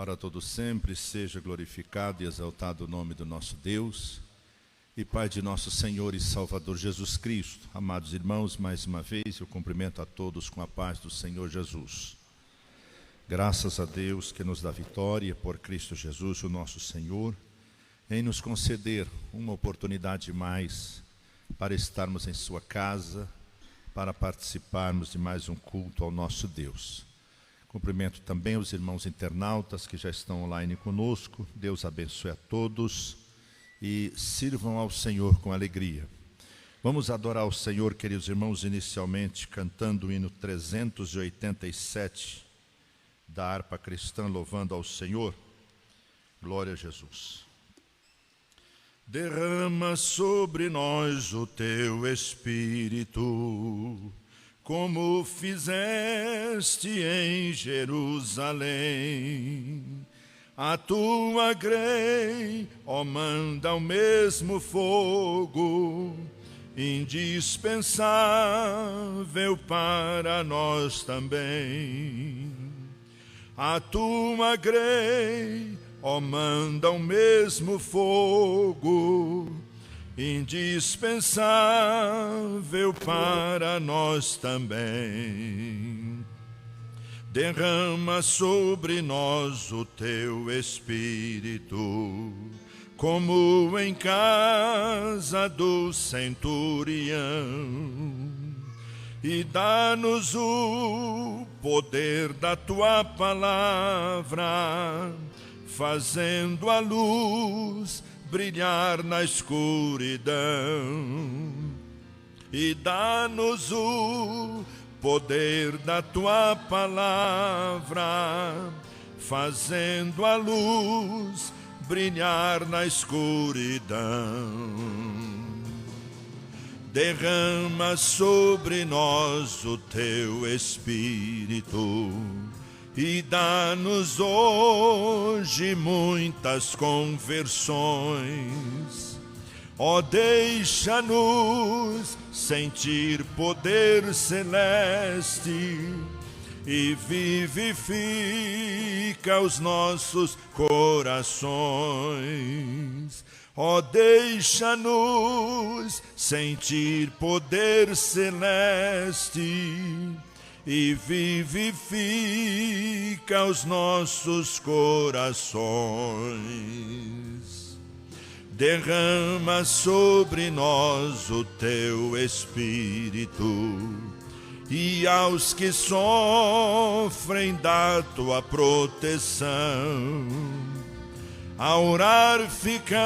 Para todo sempre seja glorificado e exaltado o nome do nosso Deus e Pai de nosso Senhor e Salvador Jesus Cristo. Amados irmãos, mais uma vez eu cumprimento a todos com a paz do Senhor Jesus. Graças a Deus que nos dá vitória por Cristo Jesus, o nosso Senhor, em nos conceder uma oportunidade mais para estarmos em sua casa, para participarmos de mais um culto ao nosso Deus. Cumprimento também os irmãos internautas que já estão online conosco. Deus abençoe a todos e sirvam ao Senhor com alegria. Vamos adorar o Senhor, queridos irmãos, inicialmente cantando o hino 387 da harpa cristã, louvando ao Senhor. Glória a Jesus. Derrama sobre nós o teu Espírito, como fizeste em Jerusalém. A tua grei, ó, manda o mesmo fogo, indispensável para nós também. A tua grei, ó, manda o mesmo fogo, indispensável para nós também. Derrama sobre nós o teu Espírito, como em casa do centurião, e dá-nos o poder da tua palavra, fazendo a luz brilhar na escuridão. E dá-nos o poder da tua palavra, fazendo a luz brilhar na escuridão. Derrama sobre nós o teu Espírito e dá-nos hoje muitas conversões. Ó, deixa-nos sentir poder celeste e vivifica os nossos corações. Ó, deixa-nos sentir poder celeste e vivifica os nossos corações. Derrama sobre nós o teu Espírito, e aos que sofrem dá tua proteção. A orar ficamos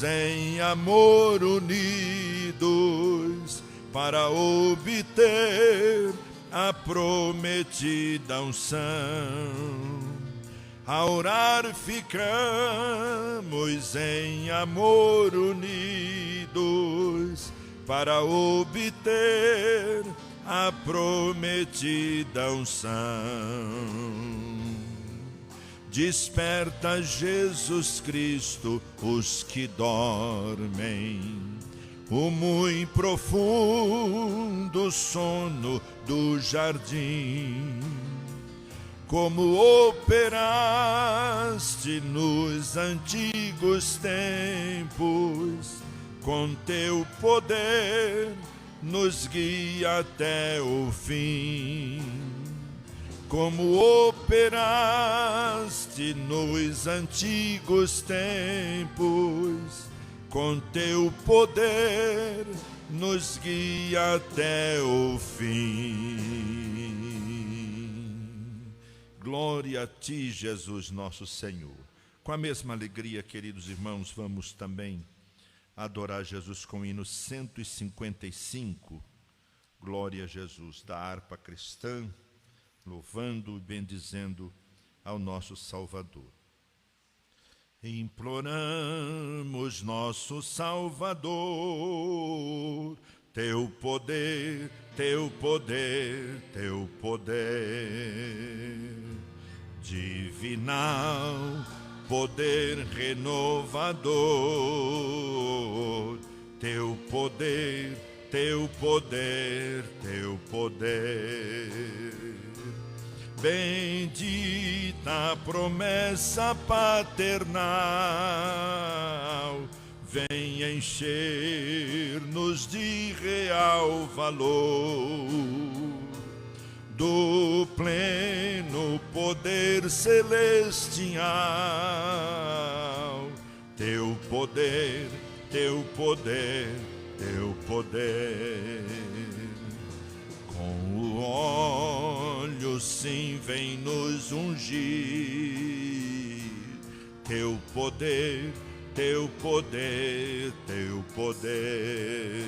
em amor unidos, para obter a prometida unção. A orar ficamos em amor unidos, para obter a prometida unção. Desperta, Jesus Cristo, os que dormem, o muito profundo sono do jardim. Como operaste nos antigos tempos, com teu poder nos guia até o fim. Como operaste nos antigos tempos, com teu poder nos guia até o fim. Glória a ti, Jesus, nosso Senhor. Com a mesma alegria, queridos irmãos, vamos também adorar Jesus com o hino 155, Glória a Jesus, da harpa cristã, louvando e bendizendo ao nosso Salvador. Imploramos, nosso Salvador, teu poder, teu poder, teu poder divinal, poder renovador, teu poder, teu poder, teu poder. bendita a promessa paternal, vem encher-nos de real valor, do pleno poder celestial. Teu poder, teu poder, teu poder. Com o óleo sim vem nos ungir. Teu poder, teu poder, teu poder.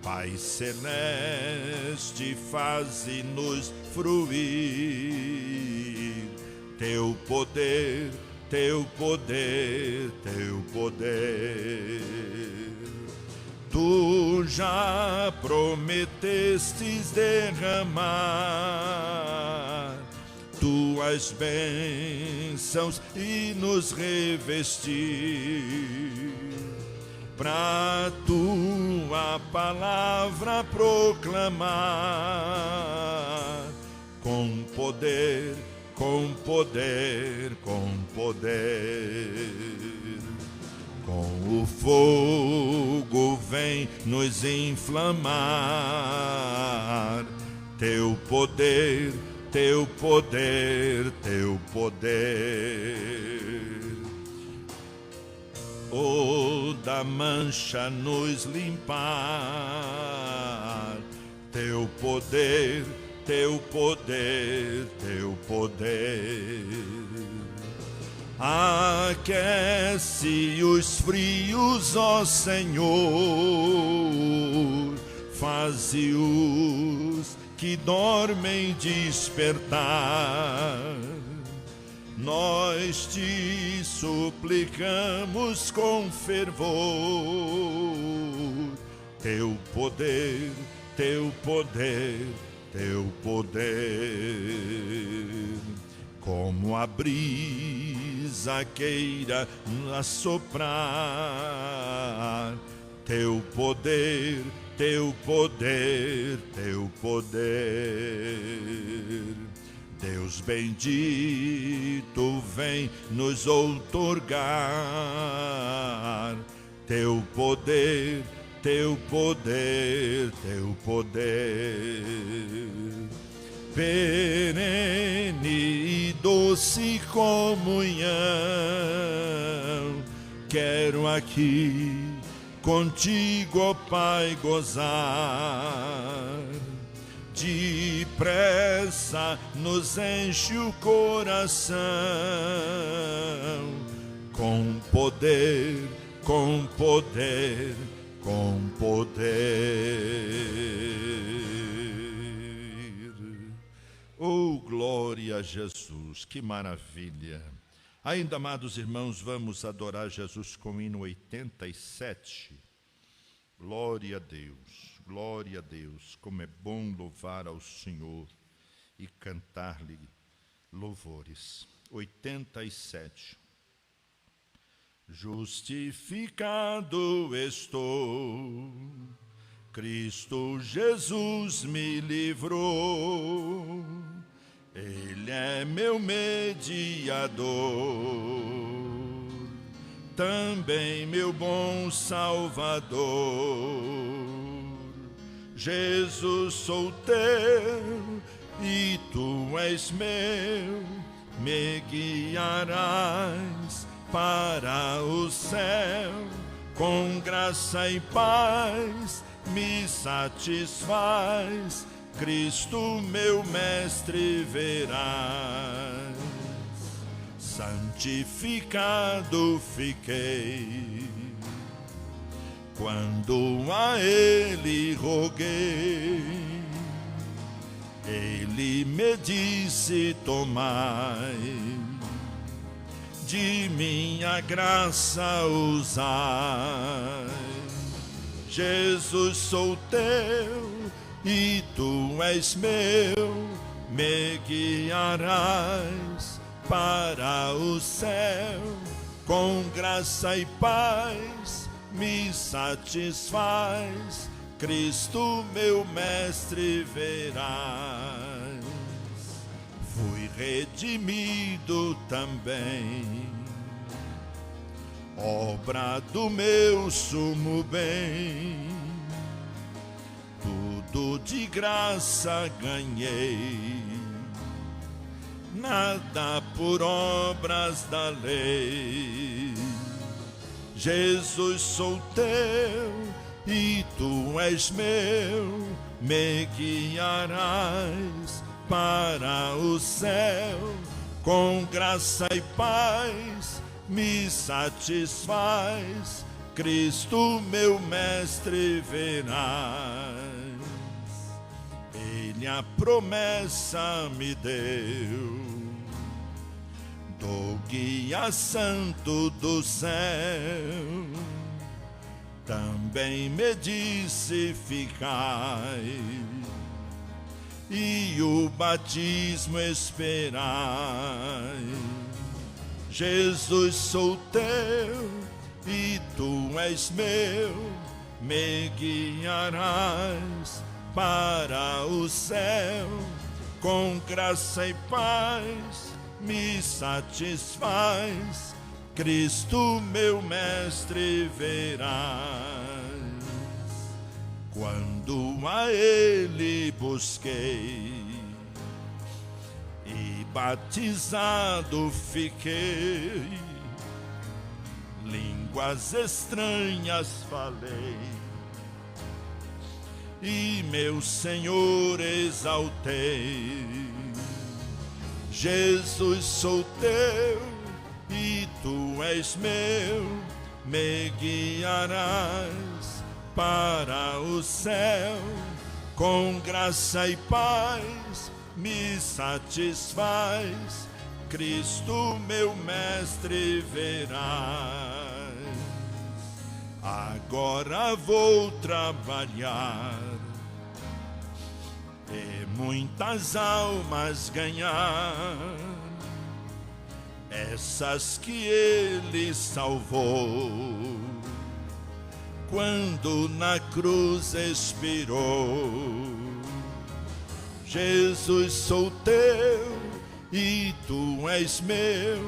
Pai celeste, faze-nos fruir. Teu poder, teu poder, teu poder. Tu já prometestes derramar tuas bênçãos e nos revestir, pra tua palavra proclamar, com poder, com poder, com poder. Com o fogo vem nos inflamar, teu poder, teu poder, teu poder. Oh, da mancha nos limpar, teu poder, teu poder, teu poder. Aquece os frios, ó Senhor, faze-os que dormem despertar. Nós te suplicamos com fervor, teu poder, teu poder, teu poder. Como a brisa queira assoprar, teu poder, teu poder, teu poder. Deus bendito vem nos outorgar, teu poder, teu poder, teu poder. Perene e doce comunhão, quero aqui contigo, ó Pai, gozar. Depressa nos enche o coração, com poder, com poder, com poder. Oh, glória a Jesus, que maravilha. Ainda, amados irmãos, vamos adorar Jesus com o hino 87. Glória a Deus, glória a Deus. Como é bom louvar ao Senhor e cantar-lhe louvores. 87. Justificado estou, Cristo Jesus me livrou, Ele é meu mediador, também meu bom Salvador. Jesus, sou teu e tu és meu, me guiarás para o céu, com graça e paz me satisfaz, Cristo meu mestre verás. Santificado fiquei quando a Ele roguei, Ele me disse: tomai, de minha graça usai. Jesus, sou teu e tu és meu, me guiarás para o céu, com graça e paz me satisfaz, Cristo meu mestre verás. redimido também, obra do meu sumo bem, tudo de graça ganhei, nada por obras da lei. Jesus, sou teu e tu és meu, me guiarás para o céu, com graça e paz me satisfaz, Cristo meu mestre verás. Ele a promessa me deu, do guia santo do céu, também me disse ficai, e o batismo esperai. Jesus, sou teu e tu és meu, me guiarás para o céu, com graça e paz me satisfaz, Cristo meu mestre verás. Quando a ele busquei e batizado fiquei, línguas estranhas falei e meu Senhor exaltei. Jesus, sou teu e tu és meu, me guiarás para o céu, com graça e paz me satisfaz, Cristo meu mestre verás. Agora vou trabalhar e muitas almas ganhar, essas que ele salvou, quando na cruz expirou. Jesus, sou teu e tu és meu,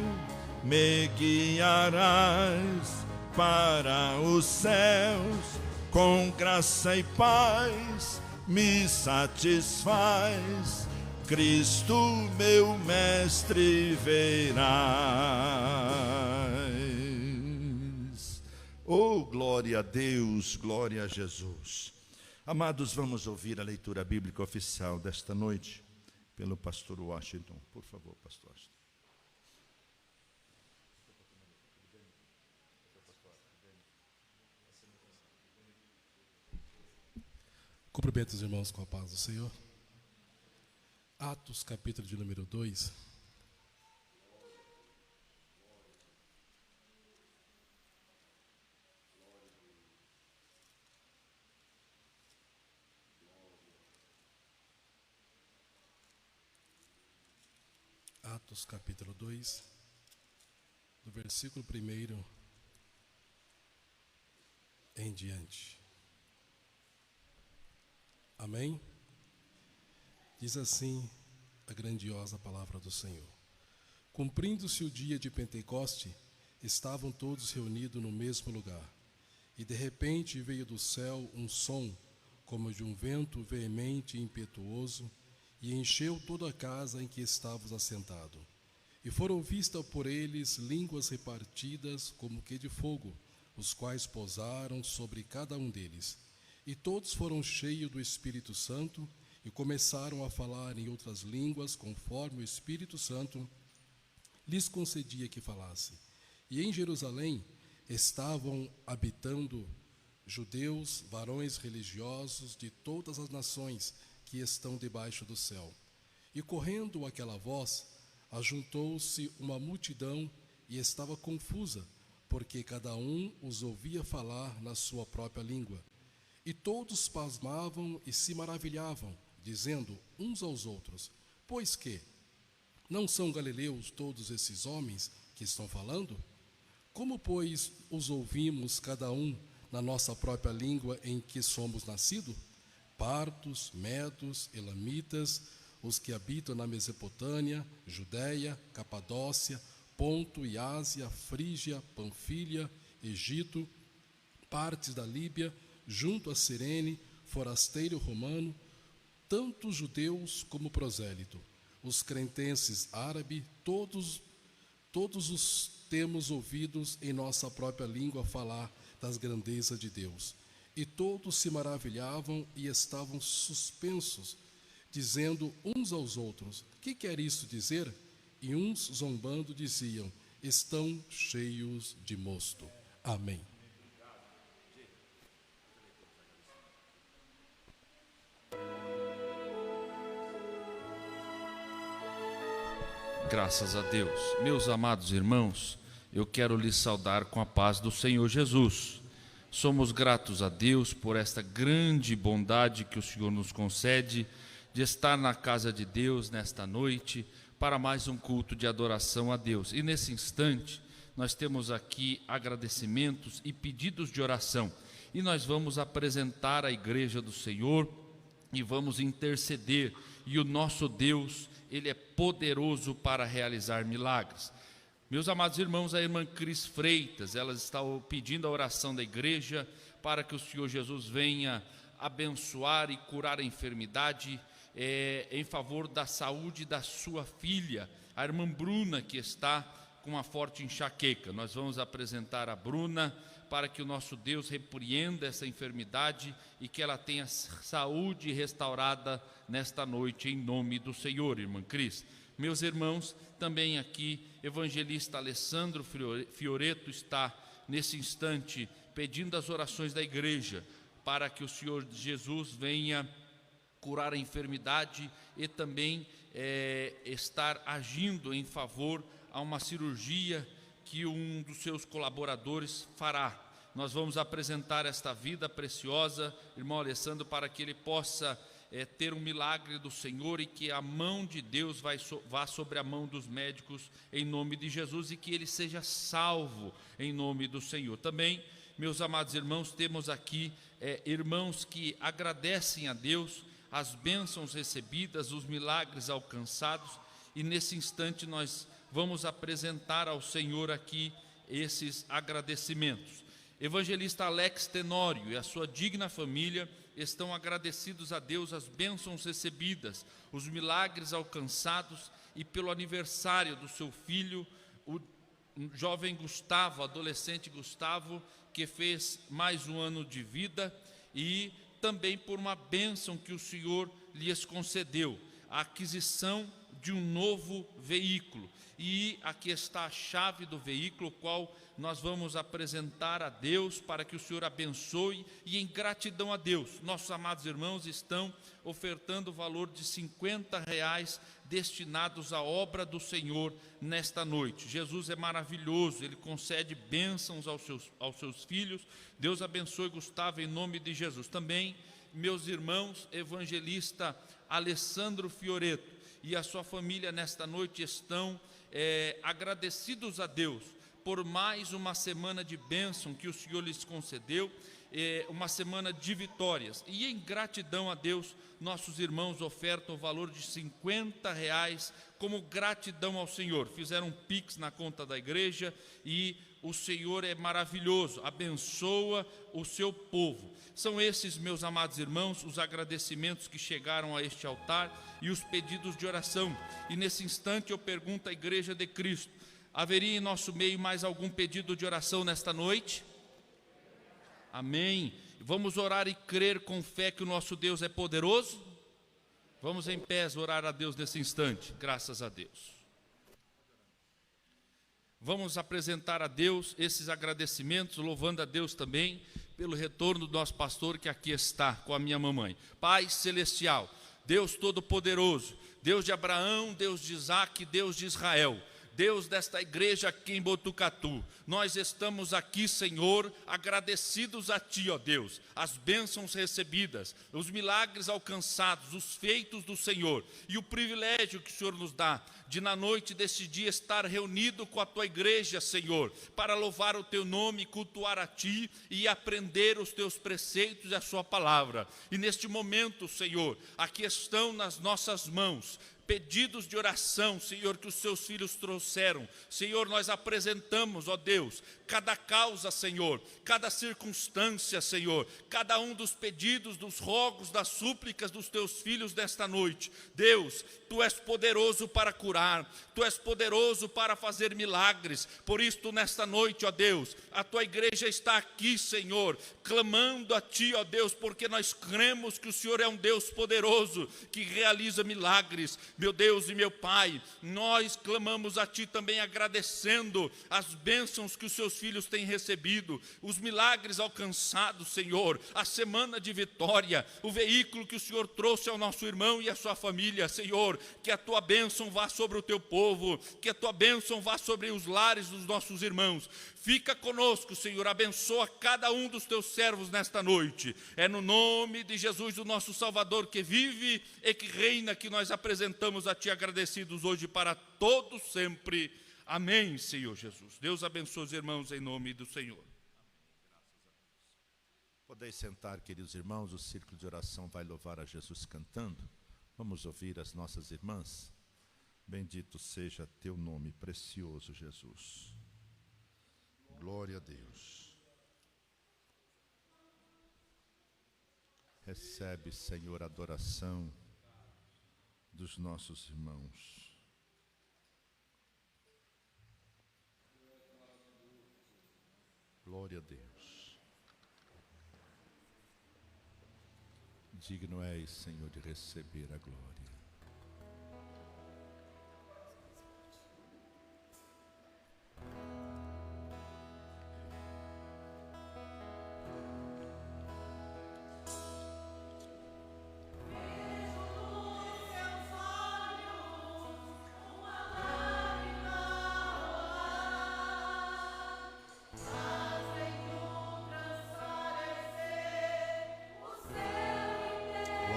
me guiarás para os céus, com graça e paz me satisfaz, Cristo meu mestre verás. Oh, glória a Deus, glória a Jesus. Amados, vamos ouvir a leitura bíblica oficial desta noite pelo pastor Washington. Por favor, pastor. Cumprimento os irmãos com a paz do Senhor. Atos, capítulo de número 2. Atos, capítulo 2, do versículo 1 em diante. Amém? Diz assim a grandiosa palavra do Senhor. Cumprindo-se o dia de Pentecoste, estavam todos reunidos no mesmo lugar. E de repente veio do céu um som, como de um vento veemente e impetuoso, e encheu toda a casa em que estávamos assentados. E foram vistas por eles línguas repartidas como que de fogo, os quais pousaram sobre cada um deles. E todos foram cheios do Espírito Santo e começaram a falar em outras línguas, conforme o Espírito Santo lhes concedia que falasse. E em Jerusalém estavam habitando judeus, varões religiosos de todas as nações que estão debaixo do céu. E correndo aquela voz, ajuntou-se uma multidão e estava confusa, porque cada um os ouvia falar na sua própria língua. E todos pasmavam e se maravilhavam, dizendo uns aos outros: pois que? Não são galileus todos esses homens que estão falando? Como, pois, os ouvimos cada um na nossa própria língua em que somos nascidos? Partos, medos, elamitas, os que habitam na Mesopotâmia, Judéia, Capadócia, Ponto e Ásia, Frígia, Panfilha, Egito, partes da Líbia, junto a Cirene, forasteiro romano, tanto judeus como prosélito, os cretenses árabes, todos os temos ouvidos em nossa própria língua falar das grandezas de Deus. E todos se maravilhavam e estavam suspensos, dizendo uns aos outros: que quer isto dizer? E uns, zombando, diziam: estão cheios de mosto. Amém. Graças a Deus. Meus amados irmãos, eu quero lhes saudar com a paz do Senhor Jesus. Somos gratos a Deus por esta grande bondade que o Senhor nos concede de estar na casa de Deus nesta noite para mais um culto de adoração a Deus. E nesse instante, nós temos aqui agradecimentos e pedidos de oração. E nós vamos apresentar à igreja do Senhor e vamos interceder. E o nosso Deus, Ele é poderoso para realizar milagres. Meus amados irmãos, a irmã Cris Freitas, ela está pedindo a oração da igreja para que o Senhor Jesus venha abençoar e curar a enfermidade em favor da saúde da sua filha, a irmã Bruna, que está com uma forte enxaqueca. Nós vamos apresentar a Bruna para que o nosso Deus repreenda essa enfermidade e que ela tenha saúde restaurada nesta noite, em nome do Senhor, irmã Cris. Meus irmãos, também aqui, evangelista Alessandro Fioreto está, nesse instante, pedindo as orações da igreja, para que o Senhor Jesus venha curar a enfermidade e também estar agindo em favor a uma cirurgia que um dos seus colaboradores fará. Nós vamos apresentar esta vida preciosa, irmão Alessandro, para que ele possa ter um milagre do Senhor e que a mão de Deus vá sobre a mão dos médicos em nome de Jesus e que ele seja salvo em nome do Senhor. Também, meus amados irmãos, temos aqui irmãos que agradecem a Deus as bênçãos recebidas, os milagres alcançados, e nesse instante nós vamos apresentar ao Senhor aqui esses agradecimentos. Evangelista Alex Tenório e a sua digna família estão agradecidos a Deus as bênçãos recebidas, os milagres alcançados e pelo aniversário do seu filho, o jovem Gustavo, adolescente Gustavo, que fez mais um ano de vida, e também por uma bênção que o Senhor lhes concedeu, a aquisição de um novo veículo. E aqui está a chave do veículo, qual nós vamos apresentar a Deus para que o Senhor abençoe, e em gratidão a Deus, nossos amados irmãos estão ofertando o valor de R$50 destinados à obra do Senhor nesta noite. Jesus é maravilhoso, Ele concede bênçãos aos seus filhos. Deus abençoe Gustavo em nome de Jesus. Também, meus irmãos, evangelista Alessandro Fioreto e a sua família nesta noite estão agradecidos a Deus por mais uma semana de bênção que o Senhor lhes concedeu, uma semana de vitórias, e em gratidão a Deus, nossos irmãos ofertam o valor de R$50 como gratidão ao Senhor. Fizeram um pix na conta da igreja, e o Senhor é maravilhoso, abençoa o seu povo. São esses, meus amados irmãos, os agradecimentos que chegaram a este altar e os pedidos de oração. E nesse instante eu pergunto à Igreja de Cristo: haveria em nosso meio mais algum pedido de oração nesta noite? Amém. Vamos orar e crer com fé que o nosso Deus é poderoso? Vamos em pés orar a Deus nesse instante. Graças a Deus. Vamos apresentar a Deus esses agradecimentos, louvando a Deus também pelo retorno do nosso pastor que aqui está com a minha mamãe. Pai Celestial, Deus Todo-Poderoso, Deus de Abraão, Deus de Isaac, Deus de Israel, Deus desta igreja aqui em Botucatu, nós estamos aqui, Senhor, agradecidos a Ti, ó Deus, as bênçãos recebidas, os milagres alcançados, os feitos do Senhor, e o privilégio que o Senhor nos dá, de na noite deste dia estar reunido com a Tua igreja, Senhor, para louvar o Teu nome, cultuar a Ti e aprender os Teus preceitos e a Sua palavra. E neste momento, Senhor, aqui estão nas nossas mãos pedidos de oração, Senhor, que os Seus filhos trouxeram. Senhor, nós apresentamos, ó Deus, cada causa, Senhor, cada circunstância, Senhor, cada um dos pedidos, dos rogos, das súplicas dos Teus filhos desta noite. Deus, Tu és poderoso para curar, Tu és poderoso para fazer milagres. Por isso, nesta noite, ó Deus, a Tua igreja está aqui, Senhor, clamando a Ti, ó Deus, porque nós cremos que o Senhor é um Deus poderoso, que realiza milagres. Meu Deus e meu Pai, nós clamamos a Ti também agradecendo as bênçãos que os Seus filhos têm recebido, os milagres alcançados, Senhor, a semana de vitória, o veículo que o Senhor trouxe ao nosso irmão e à sua família, Senhor, que a Tua bênção vá sobre o Teu povo, que a Tua bênção vá sobre os lares dos nossos irmãos. Fica conosco, Senhor, abençoa cada um dos Teus servos nesta noite. É no nome de Jesus, o nosso Salvador, que vive e que reina, que nós apresentamos a Ti agradecidos hoje para todos sempre. Amém, Senhor Jesus. Deus abençoe os irmãos em nome do Senhor. Podeis sentar, queridos irmãos, o círculo de oração vai louvar a Jesus cantando. Vamos ouvir as nossas irmãs. Bendito seja Teu nome, precioso Jesus. Glória a Deus. Recebe, Senhor, a adoração dos nossos irmãos. Glória a Deus. Digno és, Senhor, de receber a glória.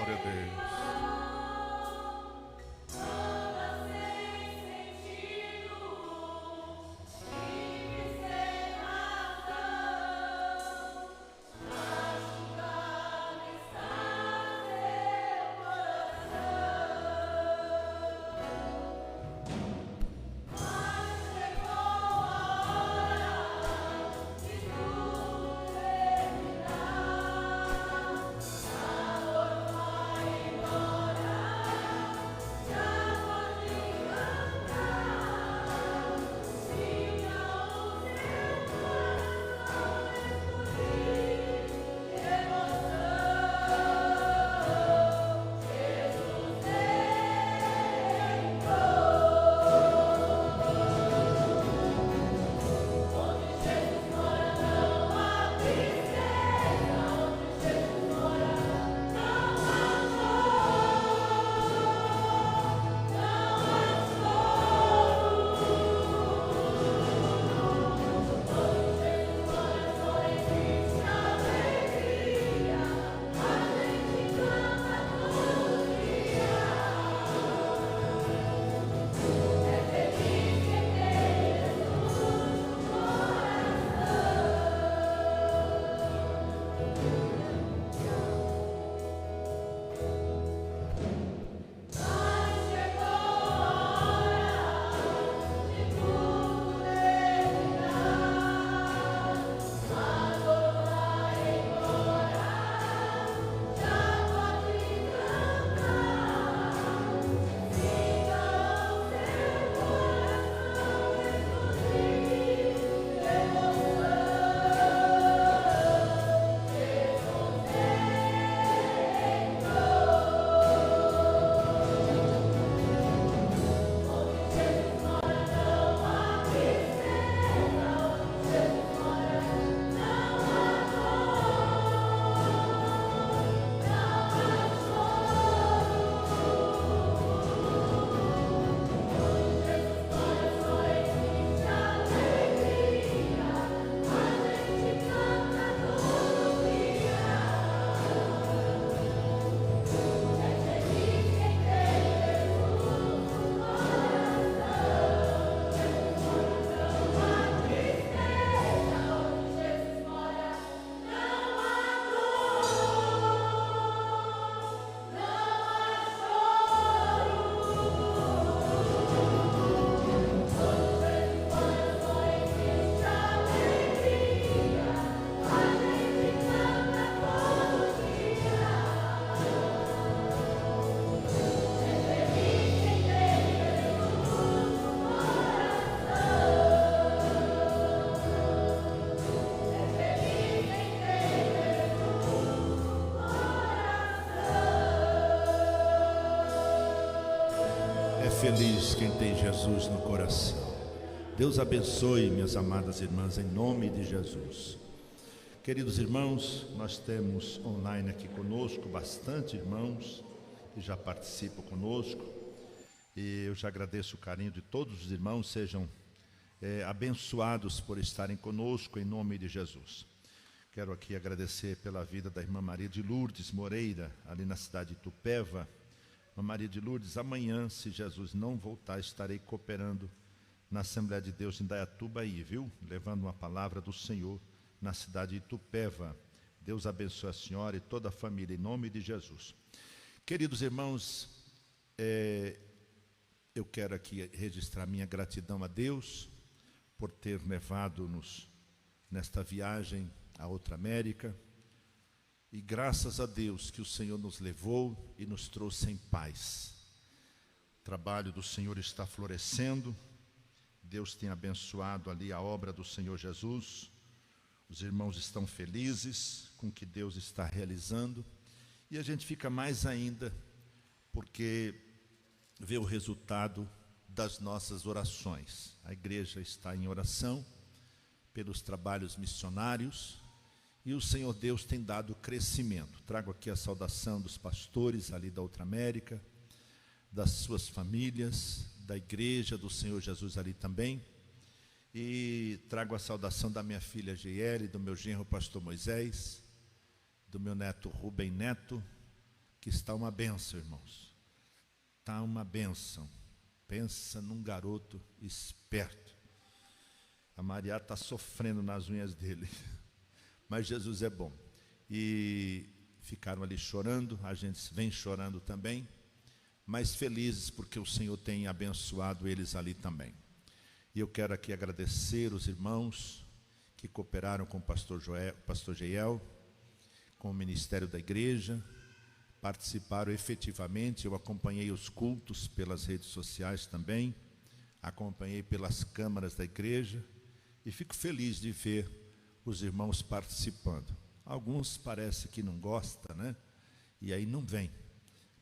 Glória a Deus. feliz quem tem Jesus no coração. Deus abençoe, minhas amadas irmãs, em nome de Jesus. Queridos irmãos, nós temos online aqui conosco bastante irmãos que já participam conosco. E eu já agradeço o carinho de todos os irmãos, sejam abençoados por estarem conosco em nome de Jesus. Quero aqui agradecer pela vida da irmã Maria de Lourdes Moreira, ali na cidade de Itupeva. Irmã Maria de Lourdes, amanhã, se Jesus não voltar, estarei cooperando na Assembleia de Deus em Dayatuba aí, viu? Levando uma palavra do Senhor na cidade de Itupeva. Deus abençoe a senhora e toda a família, em nome de Jesus. Queridos irmãos, eu quero aqui registrar minha gratidão a Deus por ter levado-nos nesta viagem à outra América. E graças a Deus que o Senhor nos levou e nos trouxe em paz. O trabalho do Senhor está florescendo. Deus tem abençoado ali a obra do Senhor Jesus. Os irmãos estão felizes com o que Deus está realizando. E a gente fica mais ainda porque vê o resultado das nossas orações. A igreja está em oração pelos trabalhos missionários. E o Senhor Deus tem dado crescimento. Trago aqui a saudação dos pastores ali da Outra América, das suas famílias, da igreja do Senhor Jesus ali também. E trago a saudação da minha filha Giele, do meu genro pastor Moisés, do meu neto Rubem Neto, que está uma bênção, irmãos. Está uma bênção. Pensa num garoto esperto. A Maria está sofrendo nas unhas dele. Mas Jesus é bom. E ficaram ali chorando, a gente vem chorando também, mas felizes porque o Senhor tem abençoado eles ali também. E eu quero aqui agradecer os irmãos que cooperaram com o pastor Geiel, com o ministério da igreja, participaram efetivamente. Eu acompanhei os cultos pelas redes sociais também, acompanhei pelas câmaras da igreja e fico feliz de ver os irmãos participando. Alguns parece que não gostam, né? E aí não vem.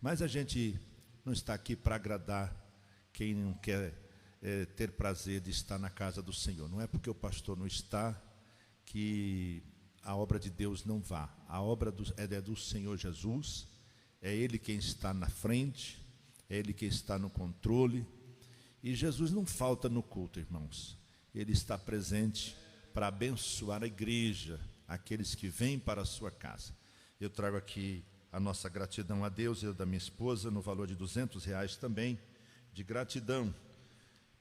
Mas a gente não está aqui para agradar quem não quer ter prazer de estar na casa do Senhor. Não é porque o pastor não está que a obra de Deus não vá. A obra é do Senhor Jesus. É Ele quem está na frente, é Ele quem está no controle. E Jesus não falta no culto, irmãos. Ele está presente para abençoar a igreja, aqueles que vêm para a sua casa. Eu trago aqui a nossa gratidão a Deus, eu da minha esposa, no valor de R$200 também, de gratidão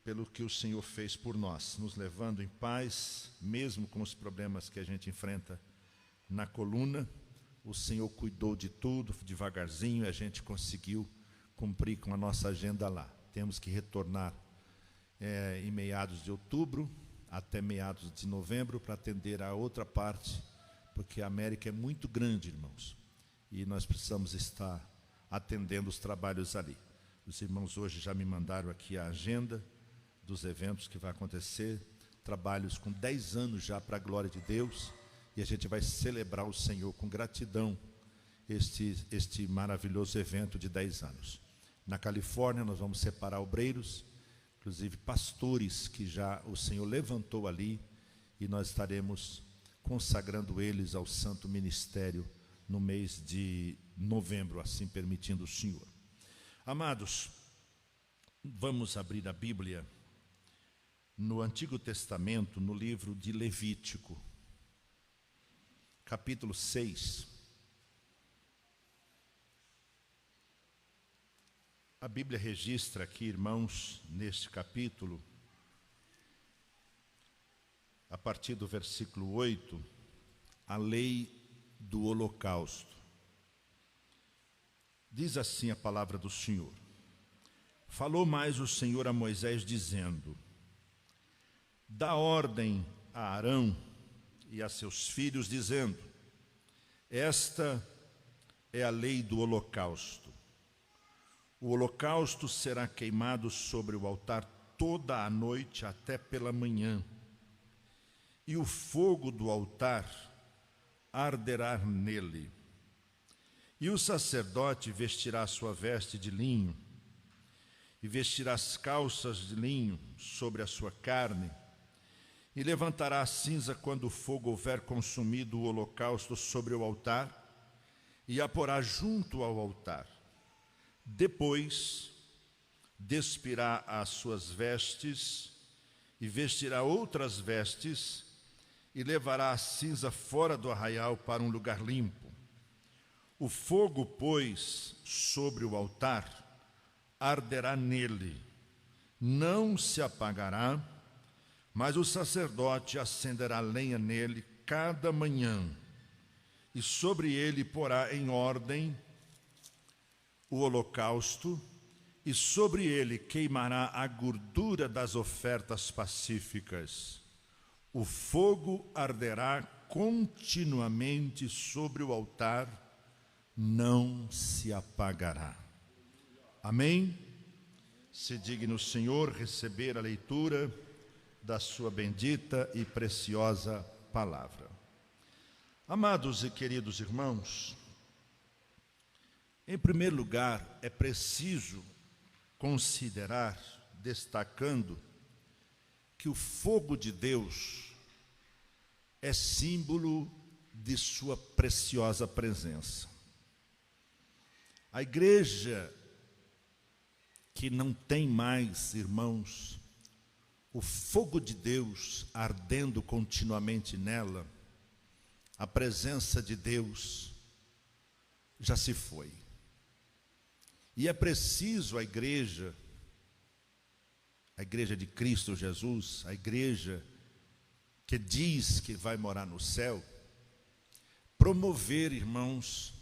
pelo que o Senhor fez por nós, nos levando em paz, mesmo com os problemas que a gente enfrenta na coluna. O Senhor cuidou de tudo, devagarzinho, a gente conseguiu cumprir com a nossa agenda lá. Temos que retornar em meados de outubro, até meados de novembro, para atender a outra parte, porque a América é muito grande, irmãos, e nós precisamos estar atendendo os trabalhos ali. Os irmãos hoje já me mandaram aqui a agenda dos eventos que vai acontecer, trabalhos com 10 anos já para a glória de Deus, e a gente vai celebrar o Senhor com gratidão, este maravilhoso evento de 10 anos. Na Califórnia nós vamos separar obreiros, inclusive pastores que já o Senhor levantou ali, e nós estaremos consagrando eles ao santo ministério no mês de novembro, assim permitindo o Senhor. Amados, vamos abrir a Bíblia no Antigo Testamento, no livro de Levítico, capítulo 6. A Bíblia registra aqui, irmãos, neste capítulo, a partir do versículo 8, a lei do holocausto. Diz assim a palavra do Senhor: falou mais o Senhor a Moisés, dizendo: dá ordem a Arão e a seus filhos, dizendo: esta é a lei do holocausto. O holocausto será queimado sobre o altar toda a noite até pela manhã, e o fogo do altar arderá nele. E o sacerdote vestirá sua veste de linho, e vestirá as calças de linho sobre a sua carne, e levantará a cinza quando o fogo houver consumido o holocausto sobre o altar, e a porá junto ao altar. Depois despirá as suas vestes, e vestirá outras vestes, e levará a cinza fora do arraial para um lugar limpo. O fogo, pois, sobre o altar, arderá nele, não se apagará, mas o sacerdote acenderá lenha nele cada manhã, e sobre ele porá em ordem o holocausto, e sobre ele queimará a gordura das ofertas pacíficas. O fogo arderá continuamente sobre o altar, não se apagará. Amém? Se digne o Senhor receber a leitura da sua bendita e preciosa palavra. Amados e queridos irmãos, em primeiro lugar, é preciso considerar, destacando, que o fogo de Deus é símbolo de sua preciosa presença. A igreja que não tem mais, irmãos, o fogo de Deus ardendo continuamente nela, a presença de Deus já se foi. E é preciso a igreja de Cristo Jesus, a igreja que diz que vai morar no céu, promover, irmãos,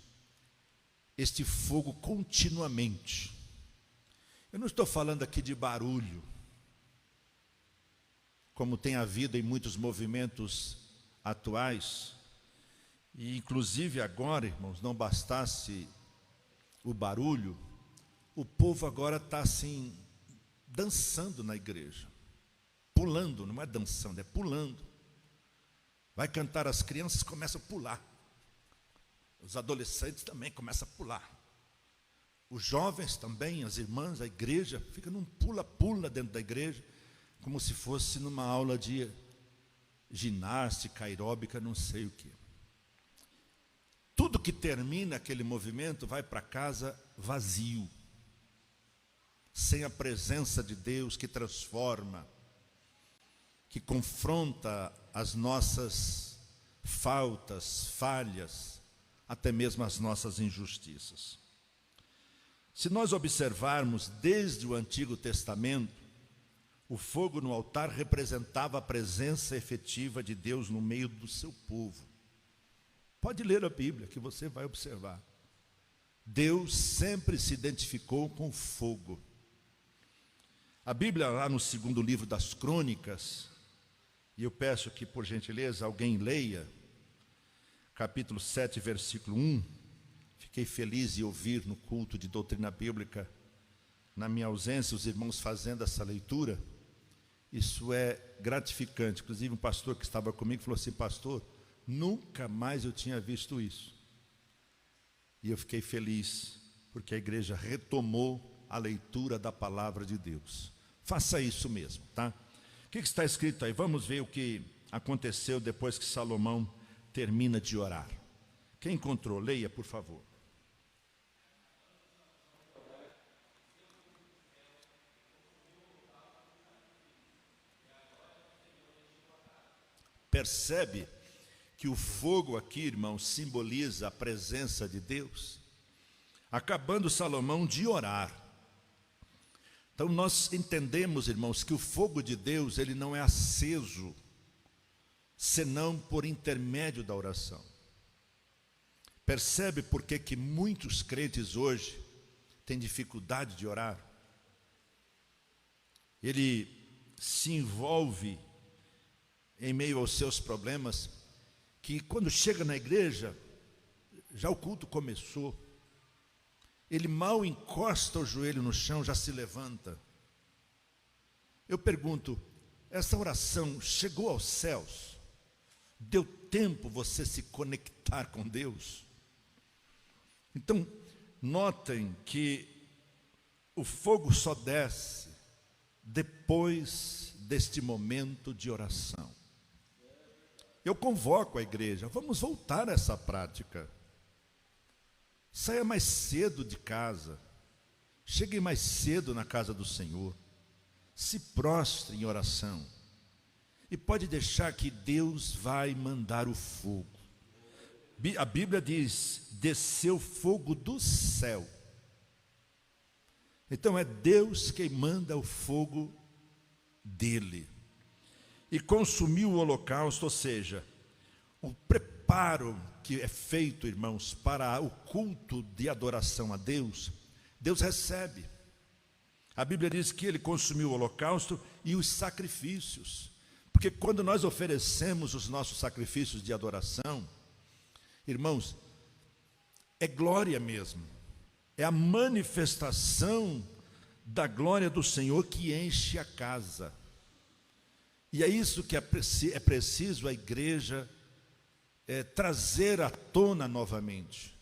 este fogo continuamente. Eu não estou falando aqui de barulho, como tem havido em muitos movimentos atuais, e inclusive agora, irmãos, não bastasse o barulho, o povo agora está assim, dançando na igreja, pulando, não é dançando, é pulando. Vai cantar, as crianças começam a pular, os adolescentes também começam a pular, os jovens também, as irmãs, a igreja fica num pula-pula dentro da igreja, como se fosse numa aula de ginástica aeróbica, não sei o que. Tudo que termina aquele movimento vai para casa vazio, sem a presença de Deus que transforma, que confronta as nossas faltas, falhas, até mesmo as nossas injustiças. Se nós observarmos desde o Antigo Testamento, o fogo no altar representava a presença efetiva de Deus no meio do seu povo. Pode ler a Bíblia que você vai observar. Deus sempre se identificou com o fogo. A Bíblia, lá no segundo livro das Crônicas, e eu peço que, por gentileza, alguém leia, capítulo 7, versículo 1. Fiquei feliz em ouvir no culto de doutrina bíblica, na minha ausência, os irmãos fazendo essa leitura. Isso é gratificante. Inclusive, um pastor que estava comigo falou assim: pastor, nunca mais eu tinha visto isso. E eu fiquei feliz, porque a igreja retomou a leitura da palavra de Deus. Faça isso mesmo, tá? O que está escrito aí? Vamos ver o que aconteceu depois que Salomão termina de orar. Quem encontrou, leia, por favor. Percebe que o fogo aqui, irmãos, simboliza a presença de Deus? Acabando Salomão de orar. Então nós entendemos, irmãos, que o fogo de Deus, ele não é aceso, senão por intermédio da oração. Percebe por que muitos crentes hoje têm dificuldade de orar? Ele se envolve em meio aos seus problemas, que quando chega na igreja, já o culto começou, ele mal encosta o joelho no chão, já se levanta. Eu pergunto, essa oração chegou aos céus? Deu tempo você se conectar com Deus? Então, notem que o fogo só desce depois deste momento de oração. Eu convoco a igreja, vamos voltar a essa prática. Saia mais cedo de casa, chegue mais cedo na casa do Senhor, se prostre em oração, e pode deixar que Deus vai mandar o fogo. A Bíblia diz, desceu fogo do céu. Então é Deus quem manda o fogo dele. E consumiu o holocausto, ou seja, o preparo que é feito, irmãos, para o culto de adoração a Deus, Deus recebe. A Bíblia diz que ele consumiu o holocausto e os sacrifícios. Porque quando nós oferecemos os nossos sacrifícios de adoração, irmãos, é glória mesmo. É a manifestação da glória do Senhor que enche a casa. E é isso que é preciso a igreja trazer à tona novamente.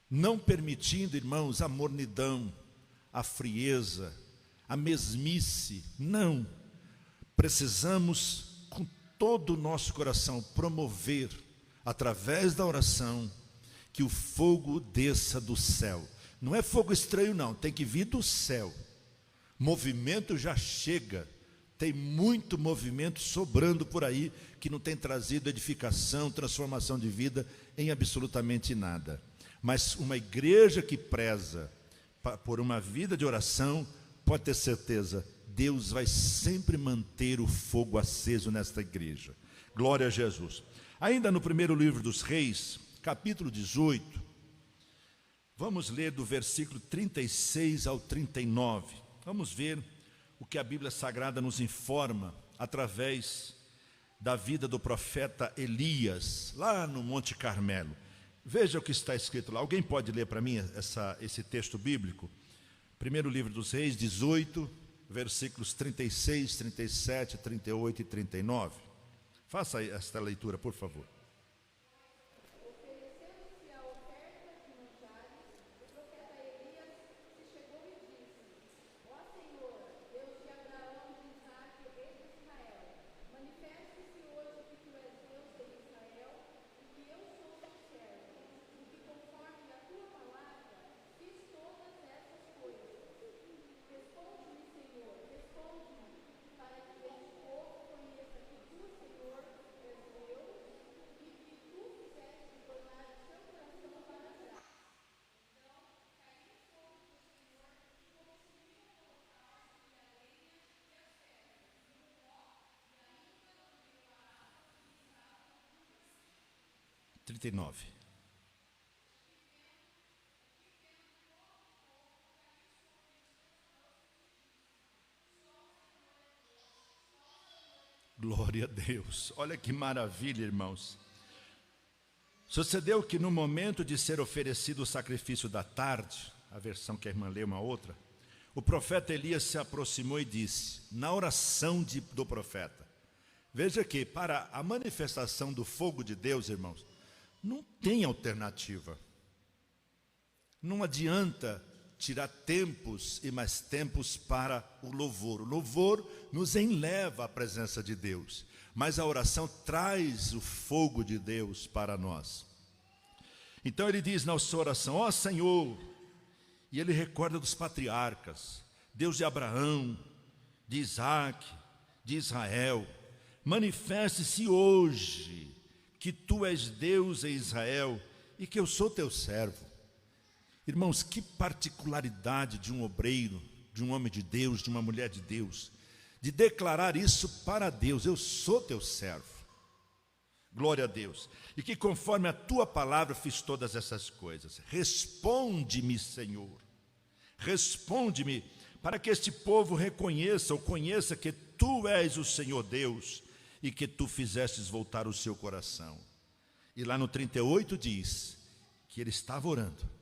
Não permitindo, irmãos, a mornidão, a frieza, a mesmice. Não. Precisamos, com todo o nosso coração, promover, através da oração, que o fogo desça do céu. Não é fogo estranho não, tem que vir do céu. Movimento já chega, tem muito movimento sobrando por aí, que não tem trazido edificação, transformação de vida em absolutamente nada. Mas uma igreja que preza por uma vida de oração, pode ter certeza, Deus vai sempre manter o fogo aceso nesta igreja. Glória a Jesus. Ainda no primeiro livro dos Reis, capítulo 18, vamos ler do versículo 36 ao 39. Vamos ver o que a Bíblia Sagrada nos informa através da vida do profeta Elias, lá no Monte Carmelo. Veja o que está escrito lá. Alguém pode ler para mim esse texto bíblico? Primeiro livro dos Reis, 18, versículos 36, 37, 38 e 39. Faça esta leitura, por favor. Glória a Deus. Olha que maravilha, irmãos. Sucedeu que no momento de ser oferecido o sacrifício da tarde, a versão que a irmã leu uma outra, o profeta Elias se aproximou e disse, na oração do profeta, veja que para a manifestação do fogo de Deus, irmãos, não tem alternativa. Não adianta tirar tempos e mais tempos para o louvor. O louvor nos enleva à presença de Deus, mas a oração traz o fogo de Deus para nós. Então ele diz na sua oração, ó Senhor, e ele recorda dos patriarcas, Deus de Abraão, de Isaac, de Israel, manifeste-se hoje que tu és Deus em Israel e que eu sou teu servo. Irmãos, que particularidade de um obreiro, de um homem de Deus, de uma mulher de Deus, de declarar isso para Deus, eu sou teu servo. Glória a Deus. E que conforme a tua palavra fiz todas essas coisas. Responde-me, Senhor. Responde-me, para que este povo reconheça ou conheça que tu és o Senhor Deus e que tu fizestes voltar o seu coração. E lá no 38 diz que ele estava orando.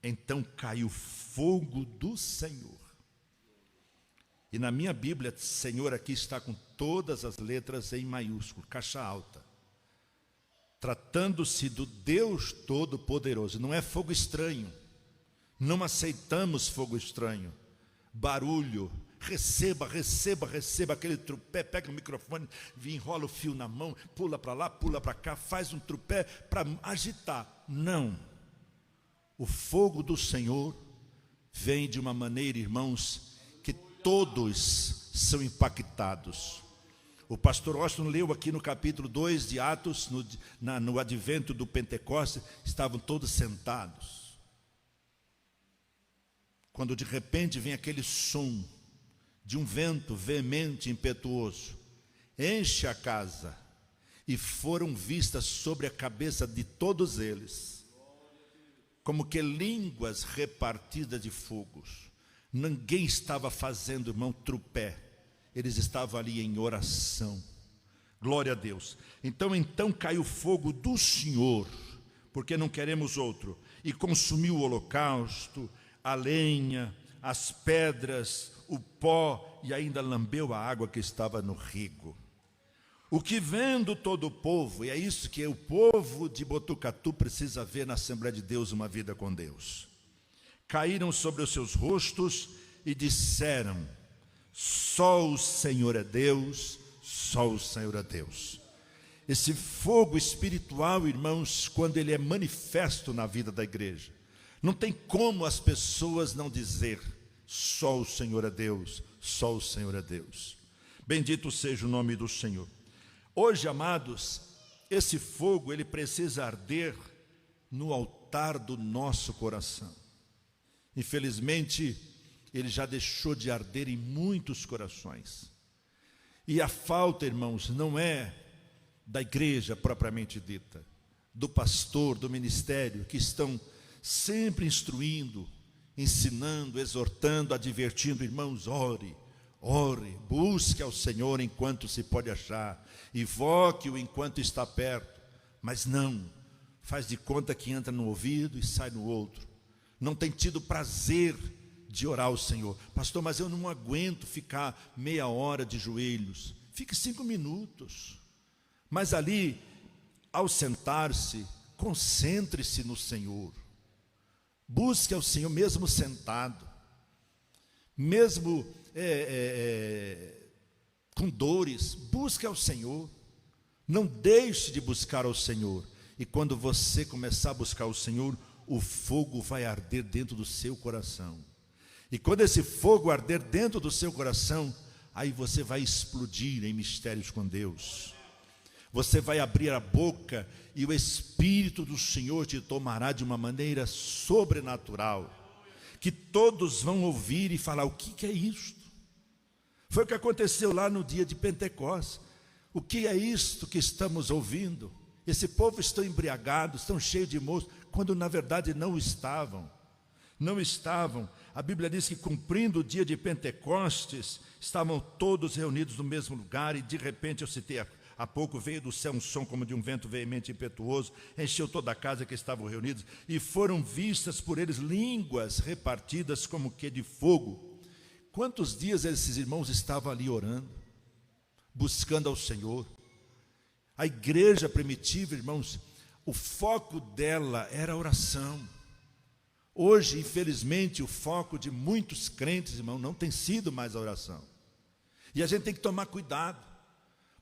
Então caiu fogo do Senhor. E na minha Bíblia, Senhor aqui está com todas as letras em maiúsculo, caixa alta. Tratando-se do Deus Todo-Poderoso. Não é fogo estranho. Não aceitamos fogo estranho. barulho. Receba aquele trupé, pega o microfone, enrola o fio na mão, pula para lá, pula para cá, faz um trupé para agitar. Não. O fogo do Senhor vem de uma maneira, irmãos, que todos são impactados. O pastor Austin leu aqui no capítulo 2 de Atos, no advento do Pentecostes, estavam todos sentados. Quando de repente vem aquele som de um vento veemente, impetuoso, enche a casa, e foram vistas sobre a cabeça de todos eles, como que línguas repartidas de fogos. Ninguém estava fazendo, irmão, trupé, eles estavam ali em oração. Glória a Deus. Então caiu o fogo do Senhor, porque não queremos outro, e consumiu o holocausto, a lenha, as pedras, o pó, e ainda lambeu a água que estava no rigo. O que vendo todo o povo, e é isso que o povo de Botucatu precisa ver na Assembleia de Deus, uma vida com Deus. Caíram sobre os seus rostos e disseram: só o Senhor é Deus, só o Senhor é Deus. Esse fogo espiritual, irmãos, quando ele é manifesto na vida da igreja, não tem como as pessoas não dizer: só o Senhor é Deus, só o Senhor é Deus. Bendito seja o nome do Senhor. Hoje, amados, esse fogo, ele precisa arder no altar do nosso coração. Infelizmente, ele já deixou de arder em muitos corações. E a falta, irmãos, não é da igreja propriamente dita, do pastor, do ministério, que estão sempre instruindo, ensinando, exortando, advertindo: irmãos, ore, busque ao Senhor enquanto se pode achar, invoque-o enquanto está perto. Mas não, faz de conta que entra no ouvido e sai no outro. Não tem tido prazer de orar ao Senhor. Pastor, mas eu não aguento ficar meia hora de joelhos. Fique 5 minutos. Mas ali, ao sentar-se, concentre-se no Senhor. Busque ao Senhor mesmo sentado, mesmo com dores, busque ao Senhor. Não deixe de buscar ao Senhor. E quando você começar a buscar o Senhor, o fogo vai arder dentro do seu coração. E quando esse fogo arder dentro do seu coração, aí você vai explodir em mistérios com Deus. Você vai abrir a boca e o Espírito do Senhor te tomará de uma maneira sobrenatural, que todos vão ouvir e falar: o que é isto? Foi o que aconteceu lá no dia de Pentecostes. O que é isto que estamos ouvindo? Esse povo está embriagado, estão cheios de moço, quando na verdade não estavam. Não estavam. A Bíblia diz que, cumprindo o dia de Pentecostes, estavam todos reunidos no mesmo lugar, e de repente, eu citei há pouco, veio do céu um som como de um vento veemente e impetuoso, encheu toda a casa que estavam reunidos, e foram vistas por eles línguas repartidas como que de fogo. Quantos dias esses irmãos estavam ali orando, buscando ao Senhor? A igreja primitiva, irmãos, o foco dela era a oração. Hoje, infelizmente, o foco de muitos crentes, irmão, não tem sido mais a oração. E a gente tem que tomar cuidado,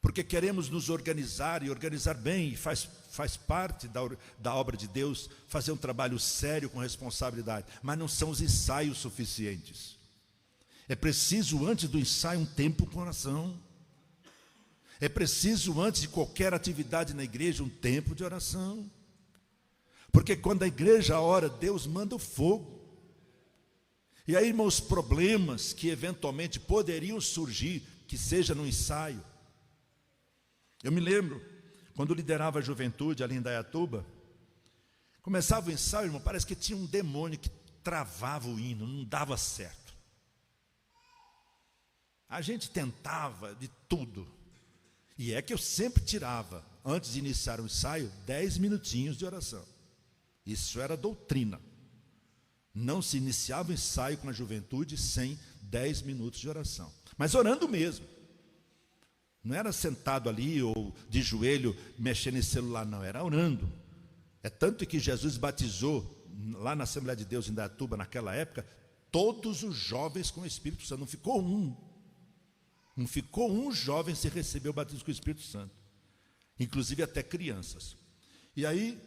porque queremos nos organizar e organizar bem, e faz parte da obra de Deus fazer um trabalho sério com responsabilidade, mas não são os ensaios suficientes. É preciso, antes do ensaio, um tempo com oração. É preciso, antes de qualquer atividade na igreja, um tempo de oração. Porque quando a igreja ora, Deus manda o fogo. E aí, irmãos, problemas que eventualmente poderiam surgir, que seja no ensaio. Eu me lembro, quando liderava a juventude ali em Indaiatuba, começava o ensaio, irmão, parece que tinha um demônio que travava o hino, não dava certo. A gente tentava de tudo. E é que eu sempre tirava, antes de iniciar o ensaio, 10 minutinhos de oração. Isso era doutrina. Não se iniciava o ensaio com a juventude sem 10 minutos de oração. Mas orando mesmo. Não era sentado ali ou de joelho mexendo em celular, não. Era orando. É tanto que Jesus batizou, lá na Assembleia de Deus em Indaiatuba, naquela época, todos os jovens com o Espírito Santo. Não ficou um. Não ficou um jovem sem receber o batismo com o Espírito Santo. Inclusive até crianças. E aí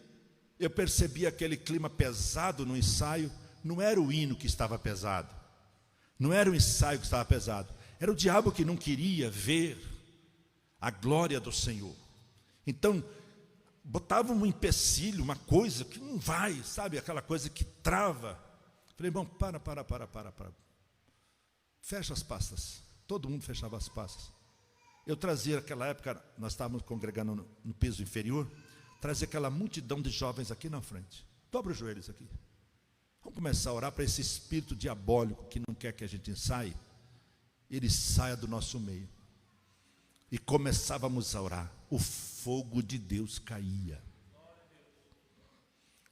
eu percebi aquele clima pesado no ensaio. Não era o hino que estava pesado. Não era o ensaio que estava pesado. Era o diabo que não queria ver a glória do Senhor. Então, botava um empecilho, uma coisa que não vai, sabe? Aquela coisa que trava. Falei, bom, para. Fecha as pastas. Todo mundo fechava as pastas. Eu trazia, naquela época, nós estávamos congregando no piso inferior, trazia aquela multidão de jovens aqui na frente. Dobra os joelhos aqui. Vamos começar a orar para esse espírito diabólico que não quer que a gente ensaie, ele saia do nosso meio. E começávamos a orar. O fogo de Deus caía.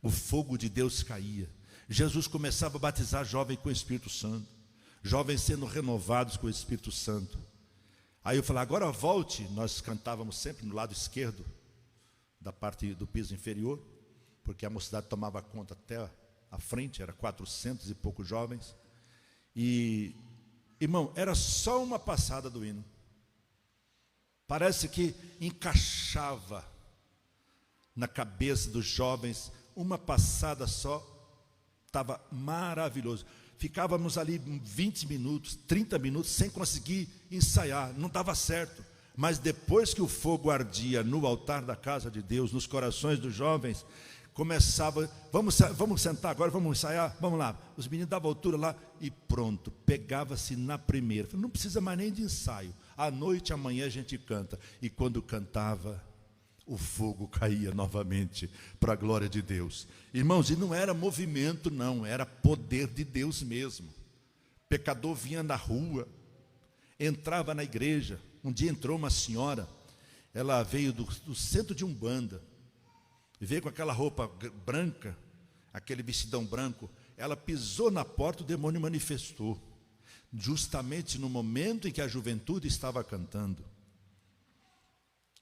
O fogo de Deus caía. Jesus começava a batizar jovens com o Espírito Santo. Jovens sendo renovados com o Espírito Santo. Aí eu falei, agora volte. Nós cantávamos sempre no lado esquerdo da parte do piso inferior, porque a mocidade tomava conta até a frente, era 400 e poucos jovens. E, irmão, era só uma passada do hino. Parece que encaixava na cabeça dos jovens, uma passada só, estava maravilhoso. Ficávamos ali 20 minutos, 30 minutos, sem conseguir ensaiar, não dava certo. Mas depois que o fogo ardia no altar da casa de Deus, nos corações dos jovens, começava, vamos sentar agora, vamos ensaiar, vamos lá. Os meninos davam altura lá e pronto, pegava-se na primeira. Não precisa mais nem de ensaio. À noite, amanhã a gente canta. E quando cantava, o fogo caía novamente para a glória de Deus. Irmãos, e não era movimento não, era poder de Deus mesmo. Pecador vinha na rua, entrava na igreja. Um dia entrou uma senhora, ela veio do centro de Umbanda, e veio com aquela roupa branca, aquele vestidão branco. Ela pisou na porta, o demônio manifestou. Justamente no momento em que a juventude estava cantando.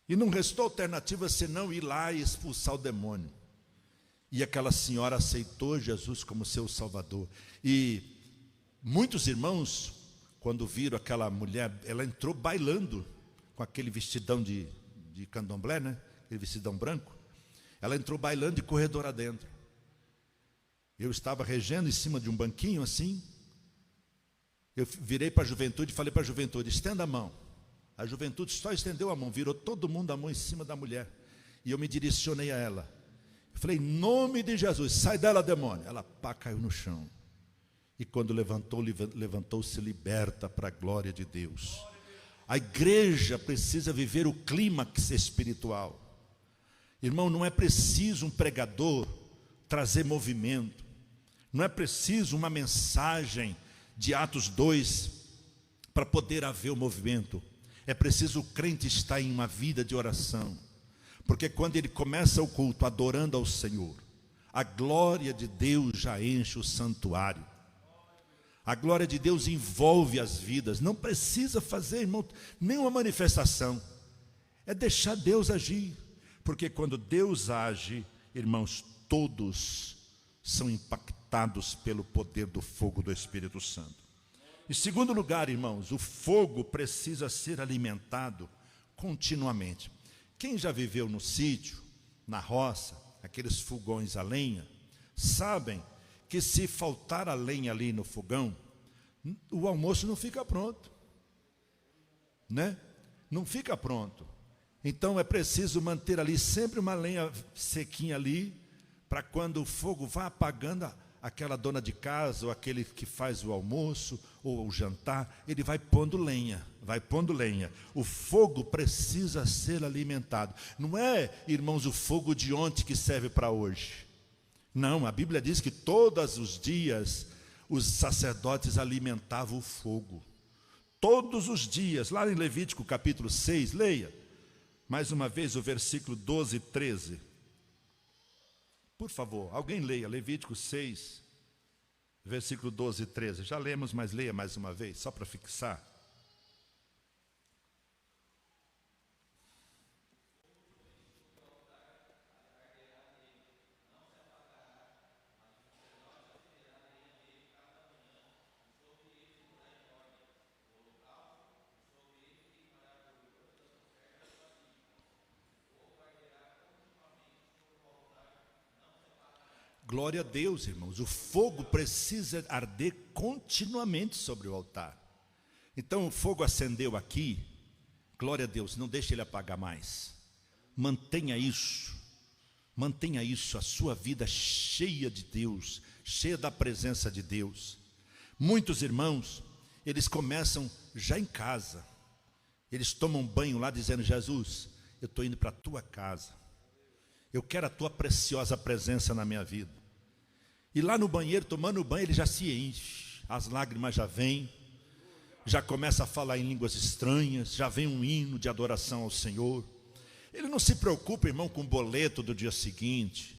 E não restou alternativa senão ir lá e expulsar o demônio. E aquela senhora aceitou Jesus como seu Salvador. E muitos irmãos, quando viram aquela mulher, ela entrou bailando com aquele vestidão de candomblé, né? Aquele vestidão branco. Ela entrou bailando de corredor adentro. Eu estava regendo em cima de um banquinho assim. Eu virei para a juventude e falei para a juventude, estenda a mão. A juventude só estendeu a mão, virou todo mundo a mão em cima da mulher. E eu me direcionei a ela. Eu falei, em nome de Jesus, sai dela, demônio. Ela caiu no chão. E quando levantou-se liberta para a glória de Deus. A igreja precisa viver o clímax espiritual. Irmão, não é preciso um pregador trazer movimento. Não é preciso uma mensagem de Atos 2 para poder haver o movimento. É preciso o crente estar em uma vida de oração. Porque quando ele começa o culto adorando ao Senhor, a glória de Deus já enche o santuário. A glória de Deus envolve as vidas. Não precisa fazer, irmão, nenhuma manifestação. É deixar Deus agir. Porque quando Deus age, irmãos, todos são impactados pelo poder do fogo do Espírito Santo. Em segundo lugar, irmãos, o fogo precisa ser alimentado continuamente. Quem já viveu no sítio, na roça, aqueles fogões a lenha, sabem que se faltar a lenha ali no fogão, o almoço não fica pronto, né? Não fica pronto. Então é preciso manter ali sempre uma lenha sequinha ali, para quando o fogo vá apagando, aquela dona de casa, ou aquele que faz o almoço, ou o jantar, ele vai pondo lenha, vai pondo lenha. O fogo precisa ser alimentado. Não é, irmãos, o fogo de ontem que serve para hoje. Não, a Bíblia diz que todos os dias os sacerdotes alimentavam o fogo. Todos os dias, lá em Levítico capítulo 6, leia mais uma vez o versículo 12 e 13. Por favor, alguém leia Levítico 6, versículo 12 e 13. Já lemos, mas leia mais uma vez, só para fixar. glória a Deus, irmãos. O fogo precisa arder continuamente sobre o altar. Então o fogo acendeu aqui, glória a Deus, não deixe ele apagar mais. Mantenha isso, a sua vida cheia de Deus, cheia da presença de Deus. Muitos irmãos, eles começam já em casa, eles tomam banho lá dizendo: Jesus, eu estou indo para a tua casa, eu quero a tua preciosa presença na minha vida. E lá no banheiro, tomando banho, ele já se enche, as lágrimas já vêm, já começa a falar em línguas estranhas, já vem um hino de adoração ao Senhor. Ele não se preocupa, irmão, com o boleto do dia seguinte,